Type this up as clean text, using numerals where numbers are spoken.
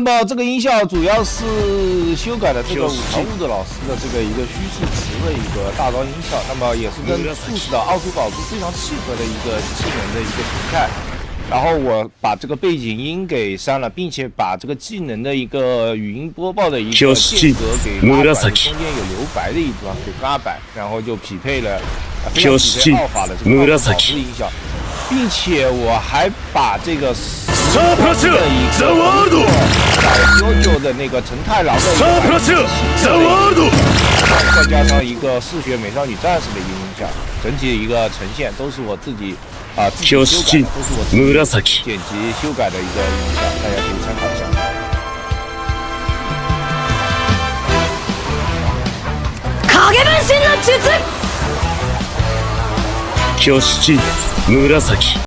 那么这个音效主要是修改了这个武藤悟的老师的这个一个虚式词的一个大招音效，那么也是跟故事的奥图宝珠非常契合的一个技能的一个形态。然后我把这个背景音给删了，并且把这个技能的一个语音播报的一个间隔给拉短，中间有留白的一段给拉白，然后就匹配了非常匹配奥法的这个奥图宝珠音效，并且我还把这个Star Plus The World 999的那个陈太郎的 Star Plus The World 再加上一个嗜血美少女战士的一个音效，整体的一个呈现都是我自己自己修改的，都是我自己剪辑修改的一个音效，大家可以参考一下。影分身の術。挙式紫